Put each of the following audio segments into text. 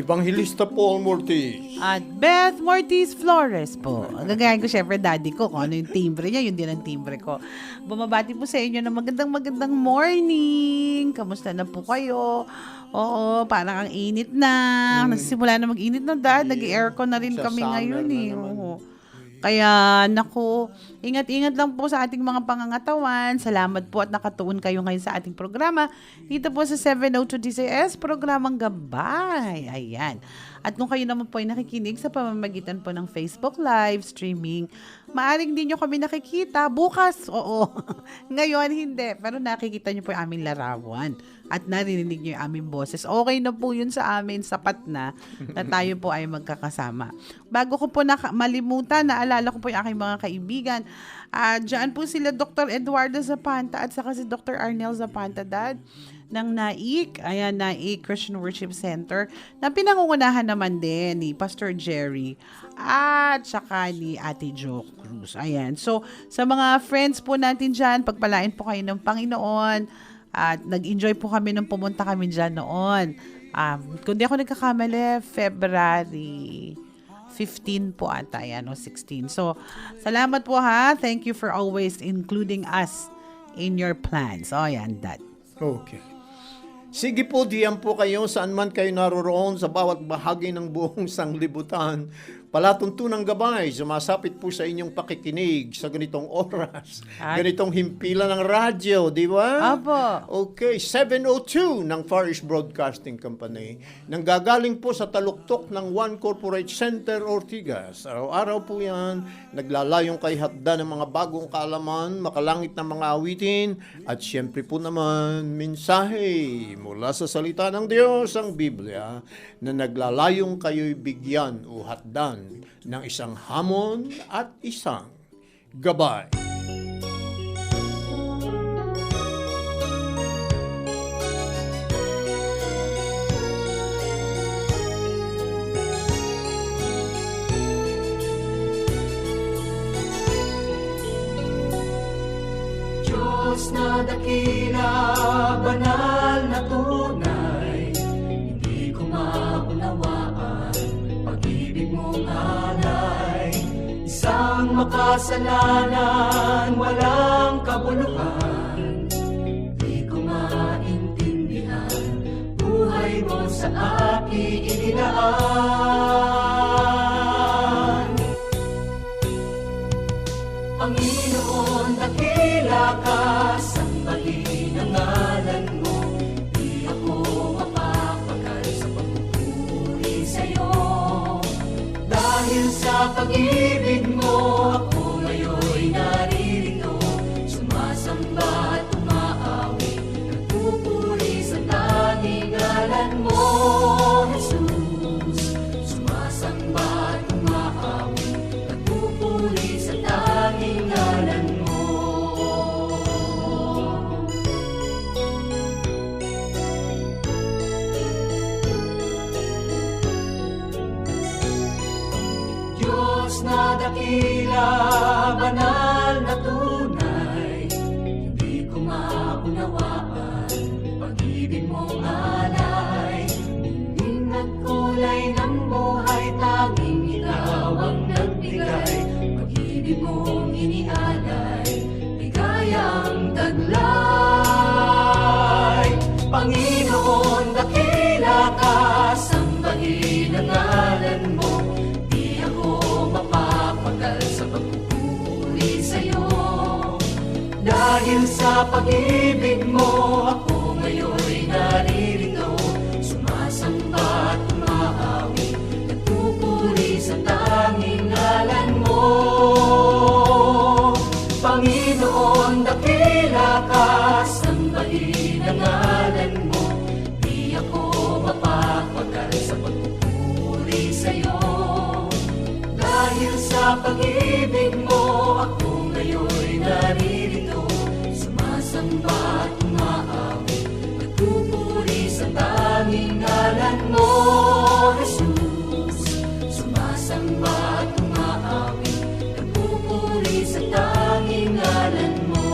Evangelista Paul Mortis. At Beth Mortiz Flores po. Gagayahin ko syempre daddy ko kung ano yung timbre niya, yun din ang timbre ko. Bumabati po sa inyo ng magandang morning. Kamusta na po kayo? Oo, parang ang init na. Nagsisimula na mag-init na dad. Nag-aircon na rin Sa kami summer ngayon na eh. naman. Oo. Kaya, naku, ingat-ingat lang po sa ating mga pangangatawan. Salamat po at nakatuon kayo ngayon sa ating programa. Dito po sa 702 DCS, programang Gabay. Ayan. At kung kayo naman po ay nakikinig sa pamamagitan po ng Facebook Live streaming, maaring din nyo kami nakikita bukas. Oo. Ngayon, hindi. Pero nakikita nyo po yung aming larawan. At narinig nyo yung aming boses. Okay na po yun sa amin. Sapat na tayo po ay magkakasama. Bago ko po malimutan, naalala ko po yung aking mga kaibigan. Diyan po sila Dr. Eduardo Zapanta at saka si Dr. Arnel Zapanta, Dad, ng NAIC. Ayan, NAIC Christian Worship Center, na pinangungunahan naman din ni Pastor Jerry at saka ni Ate Jo Cruz. Ayan. So, sa mga friends po natin dyan, pagpalain po kayo ng Panginoon. At nag-enjoy po kami nung pumunta kami dyan noon. Kung di ako nagkakamali, February 15 po ata yan, o 16. So, salamat po ha. Thank you for always including us in your plans. O, yan, Dad. Okay. Sige po, diyan po kayo saan man kayo naroroon sa bawat bahagi ng buong sanglibutan. Palatuntunang gabay, sumasapit po sa inyong pakikinig sa ganitong oras, ganitong himpilan ng radyo, di ba? Apo. Okay, 702 ng Far East Broadcasting Company, nanggagaling po sa taluktok ng One Corporate Center, Ortigas. Araw-araw po yan, naglalayong kay hatda ng mga bagong kaalaman, makalangit na mga awitin, at siyempre po naman, mensahe mula sa salita ng Diyos, ang Biblia, na naglalayong kayo'y bigyan o hatdan ng isang hamon at isang gabay. Diyos na dakila, banal na tunay, hindi ko maunawaan pag-ibig mong alay. Isang makasalanan, walang kabuluhan, di ko maintindihan, buhay mo sa aking inilaan. Panginoon, dakila ka, sambahin ang ngalan mo, di ako mapapagal sa pagpupuri sa'yo. Dahil sa pag-ibig mo, ako ngayon'y naririto, sumasamba at umaawi, nagpupuri sa tanging ngalan mo, Jesus. Sumasamba at umaawi, nagpupuri sa tanging ngalan mo. Diyos na dakila, banal na tunay, hindi ko maunawaan pag-ibig mong alay. Ningning at kulay ng buhay, tanging ikaw ang nagbigay, pag-ibig mong inialay, ligayang taglay. Panginoon, dakila ka, sambahin ang ngalan mo, di ako mapapagal sa pagpupuri sa'yo. Dahil sa pag-ibig mo, ako ngayon'y naririto, sumasamba at umaawi, nagpupuri sa tanging ngalan mo. Panginoon, dakila ka, sambahin ang ngalan mo, di ako mapapagal sa pagpupuri sa'yo. Dahil sa pag-ibig mo, ako ngayon'y naririto, sumasamba at umaawi, nagpupuri sa tanging ngalan mo, Jesus. Sumasamba at umaawi, nagpupuri sa tanging ngalan mo.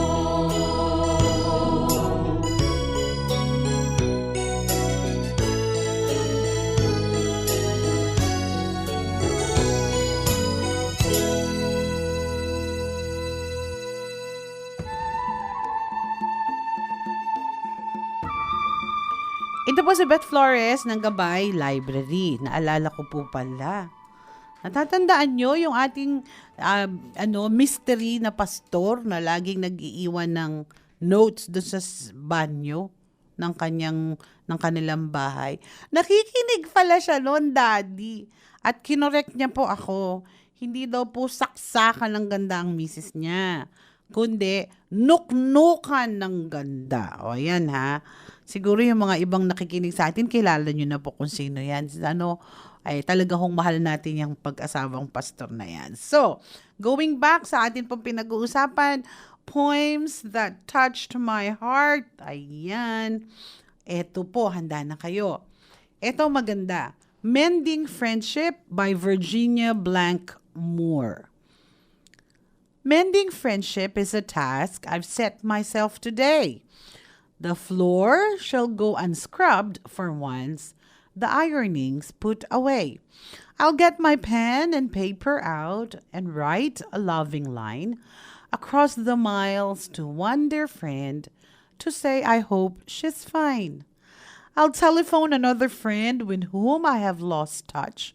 Ito po si Beth Flores ng Gabay Library. Naalala ko po pala. Natatandaan nyo yung ating mystery na pastor na laging nag-iiwan ng notes doon sa banyo ng kanilang bahay. Nakikinig pala siya noon, Daddy. At kinorek niya po ako. Hindi daw po saksakan ng ganda ang misis niya, kundi nuknukan ng ganda. O, ayan ha. Siguro yung mga ibang nakikinig sa atin, kilala nyo na po kung sino yan. Ay talaga hong mahal natin yung pag-asawang pastor na yan. So, going back sa atin pong pinag-uusapan, poems that touched my heart. Ayan. Eto po, handa na kayo. Eto maganda. Mending Friendship by Virginia Blank Moore. Mending friendship is a task I've set myself today. The floor shall go unscrubbed for once, the ironings put away. I'll get my pen and paper out and write a loving line across the miles to one dear friend to say I hope she's fine. I'll telephone another friend with whom I have lost touch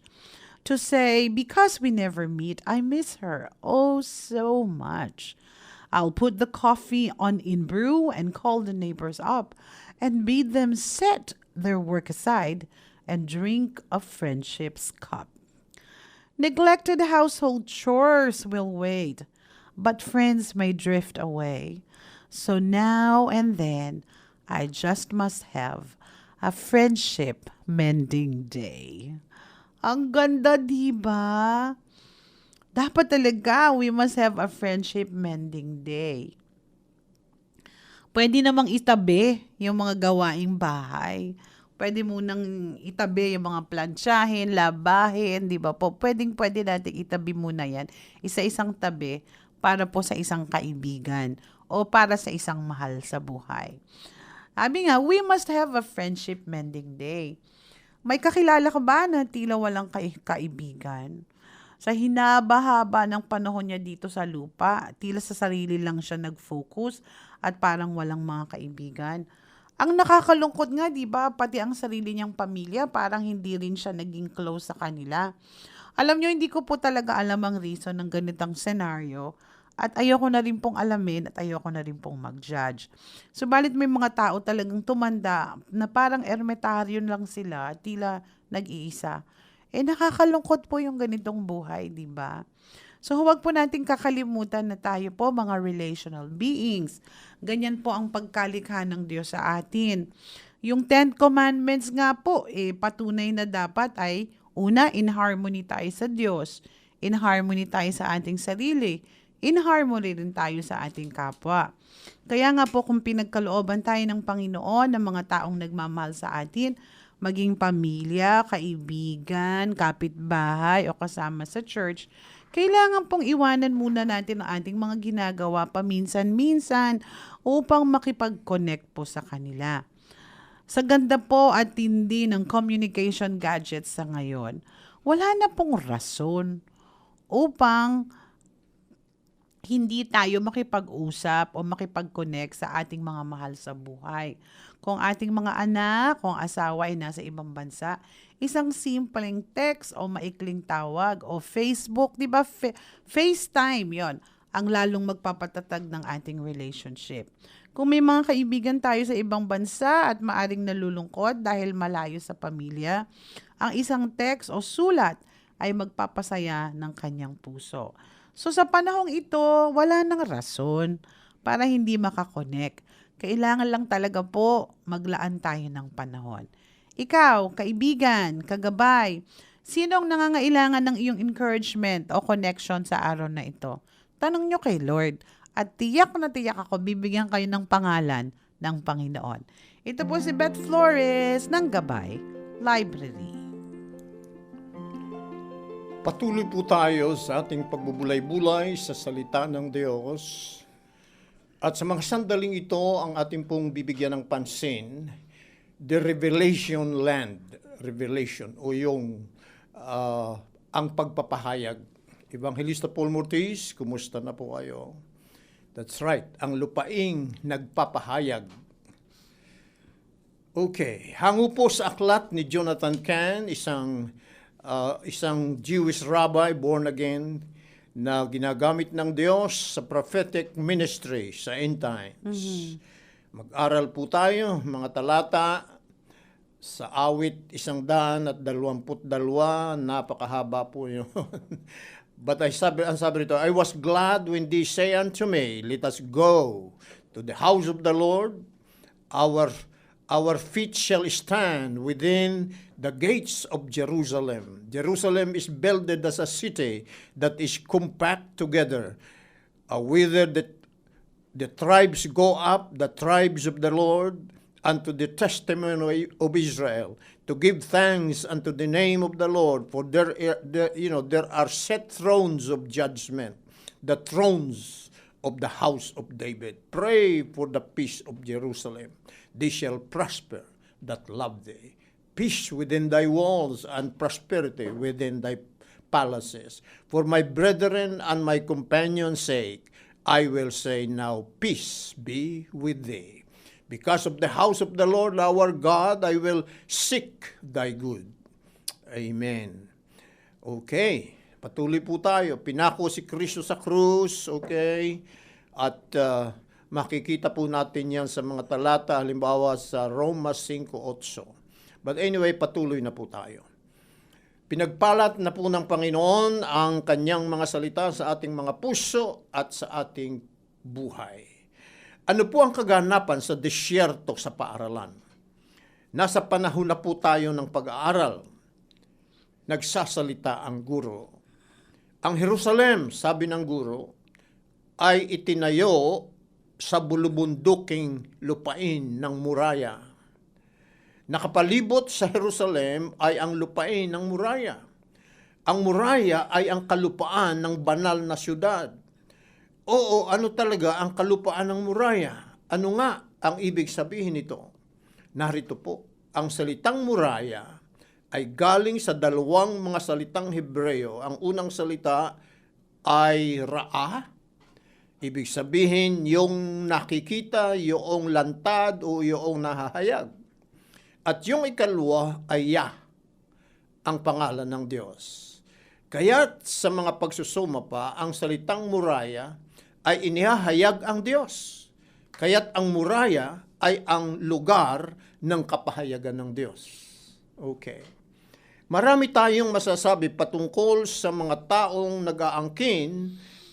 to say, because we never meet, I miss her oh so much. I'll put the coffee on in brew and call the neighbors up and bid them set their work aside and drink of friendship's cup. Neglected household chores will wait, but friends may drift away. So now and then, I just must have a friendship mending day. Ang ganda, diba? Dapat talaga, we must have a friendship mending day. Pwede namang itabi yung mga gawaing bahay. Pwede munang itabi yung mga plansyahin, labahin, di ba po? Pwede natin itabi muna yan. Isa-isang tabi para po sa isang kaibigan o para sa isang mahal sa buhay. Sabi nga, we must have a friendship mending day. May kakilala ka ba na tila walang kaibigan? Sa hinaba-haba ng panahon niya dito sa lupa, tila sa sarili lang siya nag-focus at parang walang mga kaibigan. Ang nakakalungkot nga, di ba, pati ang sarili niyang pamilya, parang hindi rin siya naging close sa kanila. Alam niyo, hindi ko po talaga alam ang reason ng ganitong senaryo. At ayoko na rin pong alamin at ayoko na rin pong mag-judge. Subalit may mga tao talagang tumanda na parang ermitaryon lang sila, tila nag-iisa. Nakakalungkot po yung ganitong buhay, di ba? So huwag po nating kakalimutan na tayo po mga relational beings. Ganyan po ang pagkalikha ng Diyos sa atin. Yung 10 Commandments nga po, patunay na dapat ay una, in harmony tayo sa Diyos. In harmony tayo sa ating sarili. In harmony rin tayo sa ating kapwa. Kaya nga po kung pinagkalooban tayo ng Panginoon ng mga taong nagmamahal sa atin, maging pamilya, kaibigan, kapitbahay o kasama sa church, kailangan pong iwanan muna natin ang ating mga ginagawa paminsan-minsan upang makipag-connect po sa kanila. Sa ganda po at tindi ng communication gadgets sa ngayon, wala na pong rason upang hindi tayo makipag-usap o makipag-connect sa ating mga mahal sa buhay. Kung ating mga anak, kung asawa ay nasa ibang bansa, isang simpleng text o maikling tawag o Facebook, di ba? FaceTime, yon ang lalong magpapatatag ng ating relationship. Kung may mga kaibigan tayo sa ibang bansa at maaring nalulungkot dahil malayo sa pamilya, ang isang text o sulat ay magpapasaya ng kanyang puso. So sa panahong ito, wala nang rason para hindi makakonect. Kailangan lang talaga po maglaan tayo ng panahon. Ikaw, kaibigan, kagabay, sinong nangangailangan ng iyong encouragement o connection sa araw na ito? Tanong nyo kay Lord at tiyak na tiyak ako bibigyan kayo ng pangalan ng Panginoon. Ito po si Beth Flores ng Gabay Library. Patuloy po tayo sa ating pagbubulay-bulay sa salita ng Diyos. At sa mga sandaling ito, ang ating pong bibigyan ng pansin, the revelation land, revelation, o yung ang pagpapahayag. Evangelista Paul Mortiz, kumusta na po kayo? That's right, ang lupaing nagpapahayag. Okay, hango po sa aklat ni Jonathan Cahn, isang Jewish rabbi born again na ginagamit ng Diyos sa prophetic ministry sa end times. Mag-aral po tayo, mga talata sa awit 122, napakahaba po yun. But ang sabi rito, I was glad when they say unto me, let us go to the house of the Lord. Our feet shall stand within the gates of Jerusalem. Jerusalem is builded as a city that is compact together, whither the tribes go up, the tribes of the Lord, unto the testimony of Israel, to give thanks unto the name of the Lord, for there are set thrones of judgment, the thrones of the house of David. Pray for the peace of Jerusalem. They shall prosper that love thee. Peace within thy walls and prosperity within thy palaces. For my brethren and my companions' sake, I will say now, peace be with thee. Because of the house of the Lord our God, I will seek thy good. Amen. Okay, patuloy po tayo. Pinako si Kristo sa krus, okay? At makikita po natin yan sa mga talata, halimbawa sa Roma 5:8. But anyway, patuloy na po tayo. Pinagpalat na po ng Panginoon ang kanyang mga salita sa ating mga puso at sa ating buhay. Ano po ang kaganapan sa disyerto sa paaralan? Nasa panahon na po tayo ng pag-aaral. Nagsasalita ang guro. Ang Jerusalem, sabi ng guro, ay itinayo sa bulubunduking lupain ng muraya. Nakapalibot sa Jerusalem ay ang lupain ng muraya. Ang muraya ay ang kalupaan ng banal na syudad. Oo, ano talaga ang kalupaan ng muraya? Ano nga ang ibig sabihin nito? Narito po, ang salitang muraya ay galing sa dalawang mga salitang Hebreo. Ang unang salita ay ra'ah. Ibig sabihin, yung nakikita, yung lantad o yung nahahayag. At yung ikalwa ay Yah, ang pangalan ng Diyos. Kaya't sa mga pagsusuma pa, ang salitang muraya ay inihahayag ang Diyos. Kaya't ang muraya ay ang lugar ng kapahayagan ng Diyos. Okay. Marami tayong masasabi patungkol sa mga taong nag-aangkin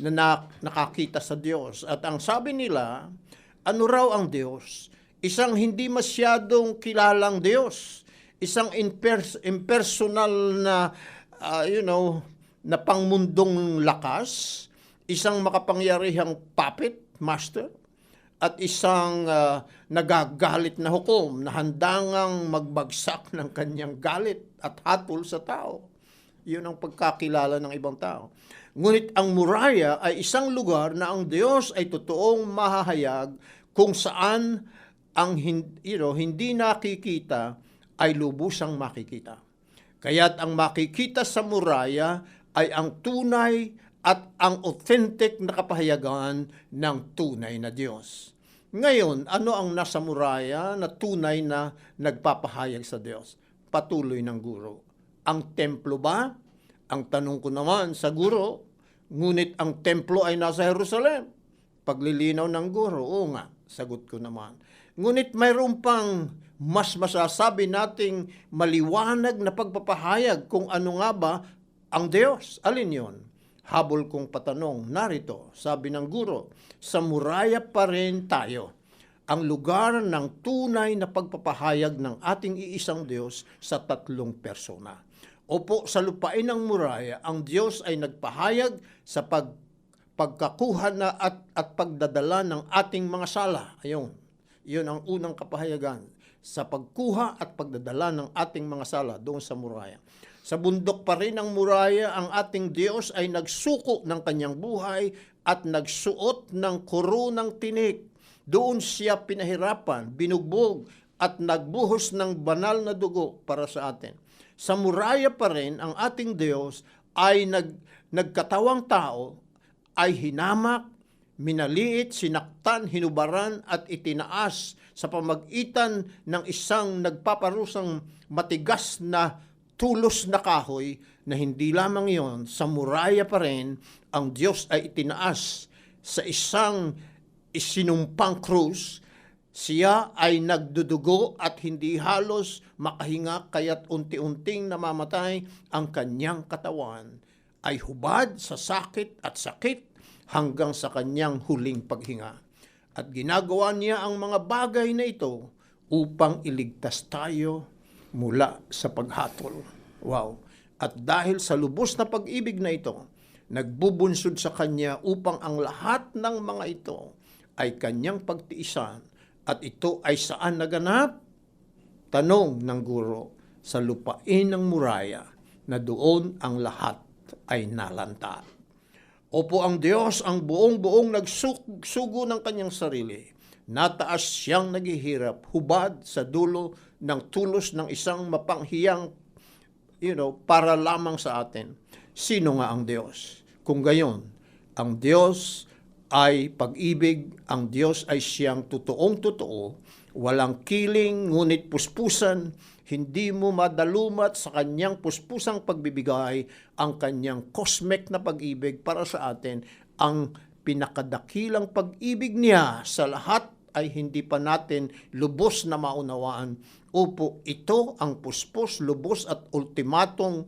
na nakakita sa Diyos. At ang sabi nila, ano raw ang Diyos? Isang hindi masyadong kilalang Diyos. Isang impersonal na, na pangmundong lakas. Isang makapangyarihang puppet master. At isang nagagalit na hukom na handangang magbagsak ng kanyang galit at hatol sa tao. Yun ang pagkakilala ng ibang tao. Ngunit ang muraya ay isang lugar na ang Diyos ay totoong mahahayag kung saan ang hindi nakikita ay lubusang makikita. Kaya't ang makikita sa muraya ay ang tunay at ang authentic na kapahayagan ng tunay na Diyos. Ngayon, ano ang nasa muraya na tunay na nagpapahayag sa Diyos? Patuloy ng guro. Ang templo ba? Ang tanong ko naman sa guro, ngunit ang templo ay nasa Jerusalem. Paglilinaw ng guro, oo nga, sagot ko naman. Ngunit mayroon pang mas masasabi nating maliwanag na pagpapahayag kung ano nga ba ang Diyos. Alin yon? Habol kong patanong, narito, sabi ng guro, sa muraya pa rin tayo, ang lugar ng tunay na pagpapahayag ng ating iisang Diyos sa tatlong persona. Opo, sa lupain ng muraya, ang Diyos ay nagpahayag sa pagkakuha na at pagdadala ng ating mga sala. Ayun, yun ang unang kapahayagan, sa pagkuha at pagdadala ng ating mga sala doon sa muraya. Sa bundok pa rin ng muraya, ang ating Diyos ay nagsuko ng kanyang buhay at nagsuot ng koronang tinik. Doon siya pinahirapan, binugbog at nagbuhos ng banal na dugo para sa atin. Sa muraya pa rin, ang ating Diyos ay nagkatawang tao, ay hinamak, minaliit, sinaktan, hinubaran at itinaas sa pamagitan ng isang nagpaparusang matigas na tulos na kahoy na hindi lamang yon, sa muraya pa rin, ang Diyos ay itinaas sa isang isinumpang krus. Siya ay nagdudugo at hindi halos makahinga, kaya't unti-unting namamatay ang kanyang katawan, ay hubad sa sakit at sakit hanggang sa kanyang huling paghinga. At ginagawa niya ang mga bagay na ito upang iligtas tayo mula sa paghatol. Wow! At dahil sa lubos na pag-ibig na ito, nagbubunsod sa kanya upang ang lahat ng mga ito ay kanyang pagtiisan. At ito ay saan naganap? Tanong ng guro, sa lupain ng Muraya, na doon ang lahat ay nalanta. Opo, ang Diyos ang buong-buong nagsugo ng kanyang sarili. Nataas siyang naghihirap, hubad sa dulo ng tulos ng isang mapanghiyang, para lamang sa atin. Sino nga ang Diyos? Kung gayon, ang Diyos ay pag-ibig, ang Diyos ay siyang totoong-totoo, walang kiling, ngunit puspusan, hindi mo madalumat sa kanyang puspusang pagbibigay ang kanyang cosmic na pag-ibig para sa atin. Ang pinakadakilang pag-ibig niya sa lahat ay hindi pa natin lubos na maunawaan. Opo, ito ang puspos, lubos at ultimong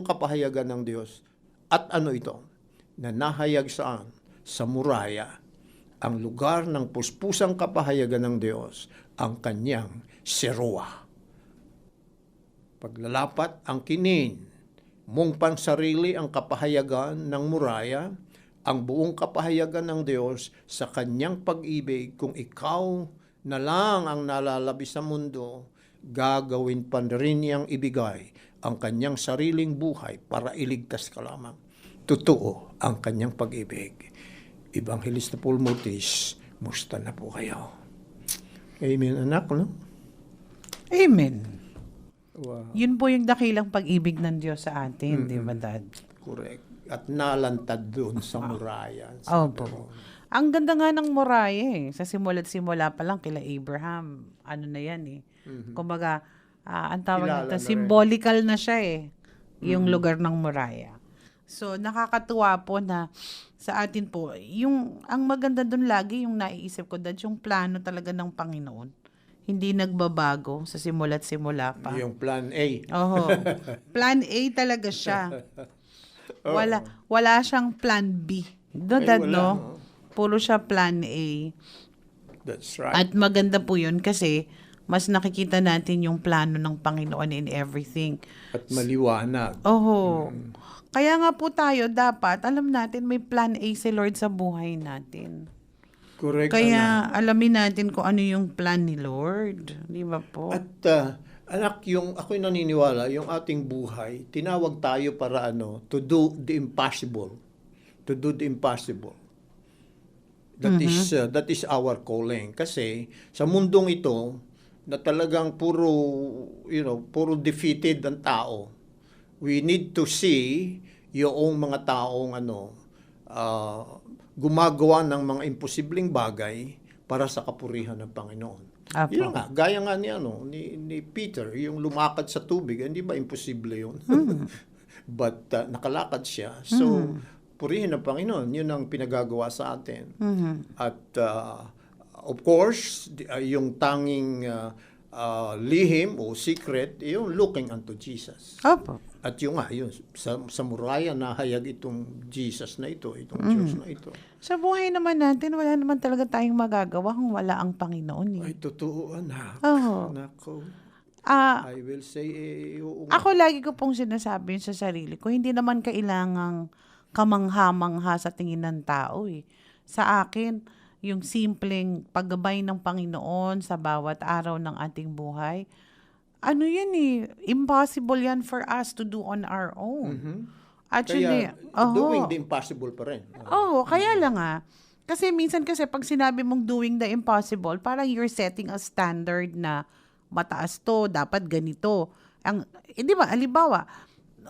kapahayagan ng Diyos. At ano ito? Na nahayag saan? Sa Muraya, ang lugar ng puspusang kapahayagan ng Diyos, ang kanyang serua. Paglalapat ang kinin, mong pansarili ang kapahayagan ng Muraya, ang buong kapahayagan ng Diyos sa kanyang pag-ibig. Kung ikaw na lang ang nalalabis sa mundo, gagawin pa rin niyang ibigay ang kanyang sariling buhay para iligtas ka lamang. Totoo ang kanyang pag-ibig. Evangelista Paul Mutis, musta na po kayo? Amen, anak, no? Amen. Wow. Yun po yung dakilang pag-ibig ng Diyos sa atin, di ba, Dad? Correct. At nalantad doon sa Muraya. Opo. Ang ganda nga ng Muraya Sa simula pa lang kila Abraham. Ano na yan Kumbaga, ang tawag Kilala nito, na rin. symbolical na siya yung lugar ng Muraya. So, nakakatuwa po na sa atin po, ang maganda doon lagi, yung naiisip ko, Dad, yung plano talaga ng Panginoon. Hindi nagbabago sa simula't simula pa. Yung plan A. Oho. Plan A talaga siya. Wala siyang plan B. Dad, wala, no? no? Puro siya plan A. That's right. At maganda po yun kasi mas nakikita natin yung plano ng Panginoon in everything. At maliwanag. Oho. Kaya nga po tayo dapat, alam natin may plan A si Lord sa buhay natin. Correct. Kaya alamin natin kung ano yung plan ni Lord. Di ba po? At anak, ako'y naniniwala, yung ating buhay, tinawag tayo para to do the impossible. To do the impossible. That is our calling. Kasi sa mundong ito, na talagang puro defeated ang tao, we need to see yung mga taong gumagawa ng mga imposibleng bagay para sa kapurihan ng Panginoon. Apo. Yun nga, gaya nga ni Peter, yung lumakad sa tubig, hindi ba imposible yun? But nakalakad siya. So, purihin ng Panginoon, yun ang pinagagawa sa atin. At of course, yung tanging lihim o secret, yung looking unto Jesus. Opo. At yung sa Muraya, nahayag itong Jesus na ito, itong Diyos na ito. Sa buhay naman natin, wala naman talaga tayong magagawa kung wala ang Panginoon. Ay, totoo, anak. Oo. Nako. I will say, oo. Ako lagi ko pong sinasabi yun sa sarili ko, hindi naman kailangang kamangha-mangha sa tingin ng tao Sa akin, yung simpleng paggabay ng Panginoon sa bawat araw ng ating buhay, impossible yan for us to do on our own. Actually, Kaya, doing the impossible pa rin. kaya lang kasi minsan pag sinabi mong doing the impossible, parang you're setting a standard na mataas to, dapat ganito. Di ba, halimbawa,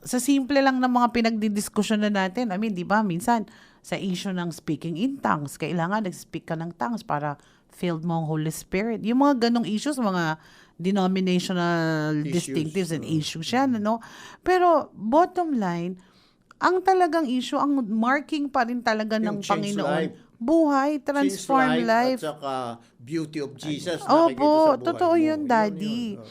sa simple lang ng mga pinagdidiskusyon na natin, di ba, minsan, sa issue ng speaking in tongues. Kailangan nag-speak ka ng tongues para filled mo ang Holy Spirit. Yung mga ganong issues, mga denominational distinctives and issues yan, ano? Pero bottom line, ang talagang issue, ang marking pa rin talaga ng Yung change Panginoon, life. buhay, transform Since life. At saka beauty of Jesus. Opo, nakikita sa buhay totoo mo. yun, Daddy. Oo.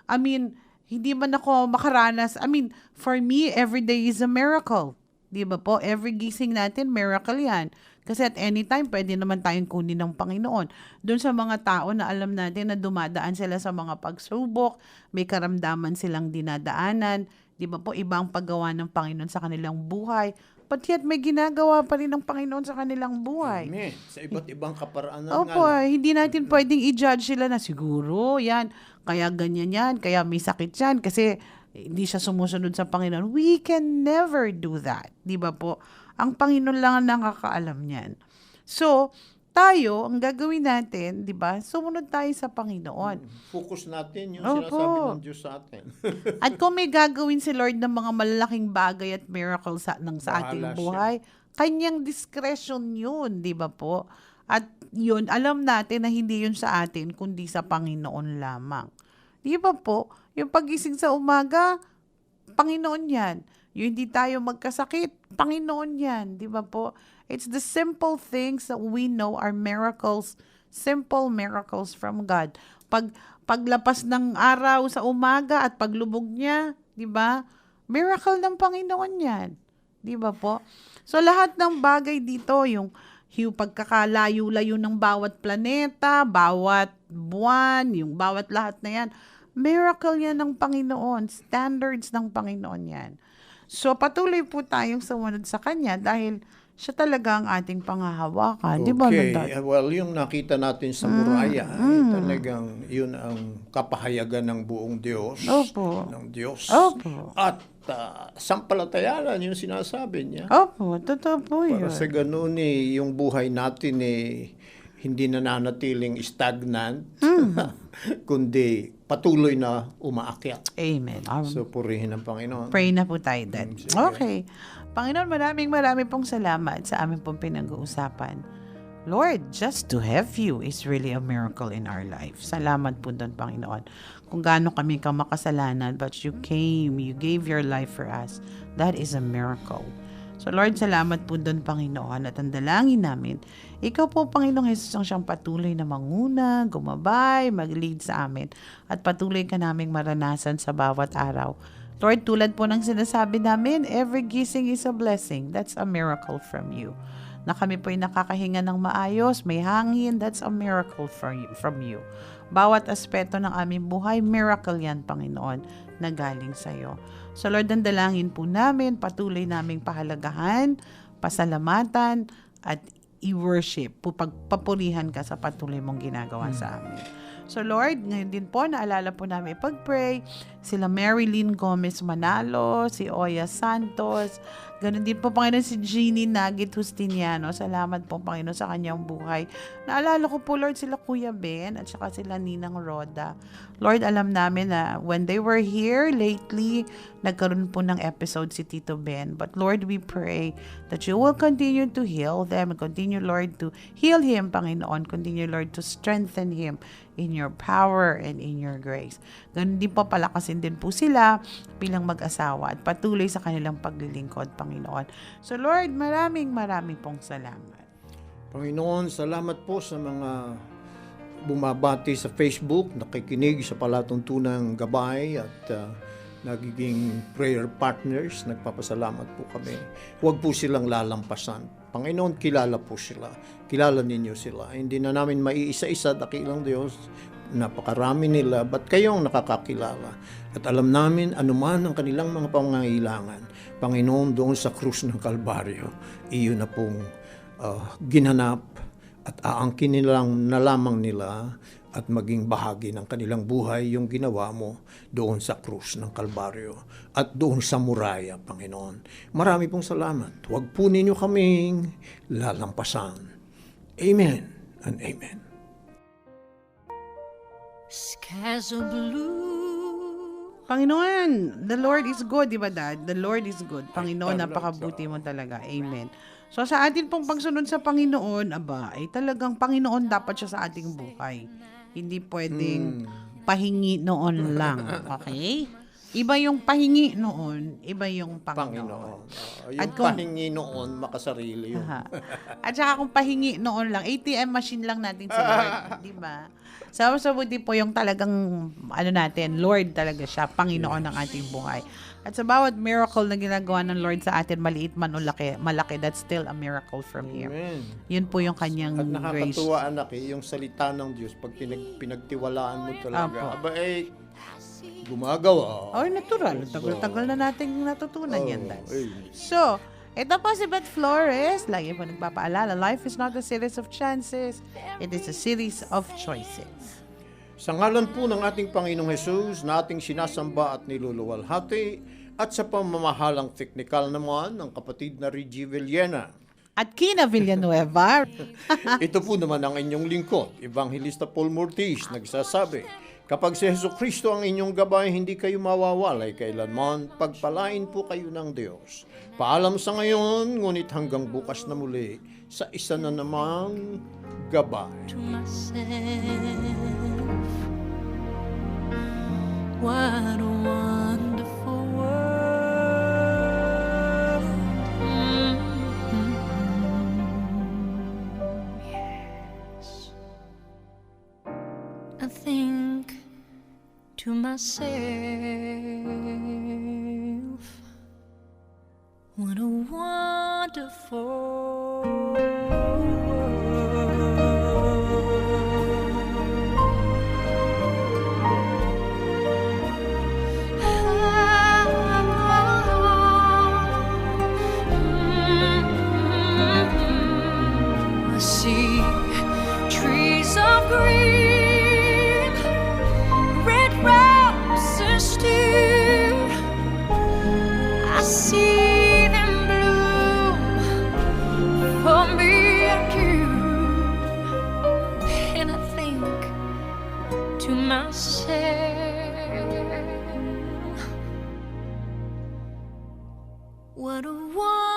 I mean, hindi man ako makaranas. I mean, for me, every day is a miracle. Di ba po? Every gising natin, miracle yan. Kasi at any time, pwede naman tayong kunin ng Panginoon. Doon sa mga tao na alam natin na dumadaan sila sa mga pagsubok, may karamdaman silang dinadaanan, di ba po, ibang paggawa ng Panginoon sa kanilang buhay. But yet, may ginagawa pa rin ng Panginoon sa kanilang buhay. Amen. Sa iba't ibang kaparaanan Opo, nga. hindi natin pwedeng i-judge sila na siguro, yan, kaya ganyan yan, kaya may sakit yan, kasi hindi siya sumusunod sa Panginoon. We can never do that. Di ba po? Ang Panginoon lang ang nakakaalam niyan. So, tayo, ang gagawin natin, di ba, sumunod tayo sa Panginoon. Focus natin yung Opo. sinasabi ng Diyos sa atin. At kung may gagawin si Lord ng mga malalaking bagay at miracle sa Bahala ating siya. buhay, kanyang discretion yun, di ba po? At yun, alam natin na hindi yun sa atin, kundi sa Panginoon lamang. Di ba po? Yung pagising sa umaga, Panginoon yan. Yung hindi tayo magkasakit, Panginoon yan. Di ba po? It's the simple things that we know are miracles, simple miracles from God. Paglapas ng araw sa umaga at paglubog niya, di ba? Miracle ng Panginoon yan. Di ba po? So lahat ng bagay dito, yung pagkakalayo-layo ng bawat planeta, bawat buwan, yung bawat lahat na yan, miracle yan ng Panginoon, standards ng Panginoon yan. So patuloy po tayong sumunod sa Kanya dahil siya talaga ang ating panghahawakan. Di ba, Okay. Nandad? Well, yung nakita natin sa muraya, ay talagang yun ang kapahayagan ng buong Diyos. Opo. Ng Diyos. Opo. At sampalatayanan yung sinasabi niya. Opo, totoo po yun. Para sa ganun yung buhay natin hindi nananatiling stagnant, kundi patuloy na umaakyat. Amen. So, purihin ng Panginoon. Pray na po tayo, Dad. Sige. Okay. Panginoon, maraming pong salamat sa aming pong pinag-uusapan. Lord, just to have you is really a miracle in our life. Salamat po doon, Panginoon. Kung gaano kami ka makasalanan, but you came, you gave your life for us. That is a miracle. So Lord, salamat po doon, Panginoon, at ang dalangin namin, Ikaw po, Panginoong Jesus, ang siyang patuloy na manguna, gumabay, mag-lead sa amin, at patuloy ka naming maranasan sa bawat araw. Lord, tulad po ng sinasabi namin, every gising is a blessing. That's a miracle from you. Na kami po ay nakakahinga ng maayos, may hangin, that's a miracle from you. Bawat aspeto ng aming buhay, miracle yan, Panginoon, na galing sa iyo. So Lord, ang dalangin po namin, patuloy naming pahalagahan, pasalamatan, at i-worship, pagpapurihan ka sa patuloy mong ginagawa sa amin. So Lord, ngayon din po, naalala po namin ipag-pray, sila Marilyn Gomez Manalo, si Oya Santos, ganun din po, Panginoon, si Jeannie Nagit Justiniano. Salamat po, Panginoon, sa kanyang buhay. Naalala ko po, Lord, sila Kuya Ben at saka sila Ninang Roda. Lord, alam namin na when they were here lately, nagkaroon po ng episode si Tito Ben. But Lord, we pray that you will continue to heal them and continue, Lord, to heal him, Panginoon. Continue, Lord, to strengthen him in your power and in your grace. Ganun din po, palakasin din po sila bilang mag-asawa at patuloy sa kanilang paglilingkod, Panginoon. So Lord, maraming pong salamat. Panginoon, salamat po sa mga bumabati sa Facebook, nakikinig sa palatuntunang gabay at nagiging prayer partners. Nagpapasalamat po kami. Huwag po silang lalampasan. Panginoon, kilala po sila. Kilala ninyo sila. Hindi na namin maiisa-isa, dakilang Diyos. Napakarami nila, ba't kayong nakakakilala? At alam namin, anuman ang kanilang mga pangangailangan, Panginoon, doon sa krus ng Kalbaryo, iyon na pong ginanap at aangkin nilang na lamang nila at maging bahagi ng kanilang buhay yung ginawa mo doon sa krus ng Kalbaryo at doon sa muraya, Panginoon. Marami pong salamat. Huwag po ninyo kaming lalampasan. Amen and amen. Skies are blue. Panginoon, the Lord is good, di ba, Dad? The Lord is good. Panginoon, napakabuti mo talaga. Amen. So sa atin pong pagsunod sa Panginoon, ay talagang Panginoon dapat siya sa ating buhay. Hindi pwedeng pahingi noon lang. Okay? Iba yung pahingi noon, iba yung Panginoon. Yung At kung- pahingi noon, makasarili yun. Aha. At saka kung pahingi noon lang, ATM machine lang natin si Lord, di ba? So buti po yung talagang, natin, Lord talaga siya, Panginoon ng ating buhay. At sa bawat miracle na ginagawa ng Lord sa atin, maliit man o malaki, that's still a miracle from Him. Amen. Yun po yung kanyang At grace. nakakatuwa, anak, yung salita ng Diyos, pag pinagtiwalaan mo talaga, Apo. gumagawa. Natural. Tagal-tagal na nating natutunan yan, Dad. Ay. So, ito po si Beth Flores. Lagi po nagpapaalala, life is not a series of chances. It is a series of choices. Sa ngalan po ng ating Panginoong Hesus na ating sinasamba at niluluwalhati at sa pamamahalang teknikal naman ng kapatid na Reggie Villena. At Kina Villanueva. Ito po naman ang inyong lingkod, Evangelista Paul Mortiz, nagsasabi, kapag si Jesucristo ang inyong gabay, hindi kayo mawawalay kailanman, pagpalain po kayo ng Diyos. Paalam sa ngayon, ngunit hanggang bukas na muli sa isa na namang gabay. to myself. What a wonderful world. Yes. I think to myself, what a wonderful I see trees of green, red roses too. I see them bloom for me and you, and I think to myself, what a wonderful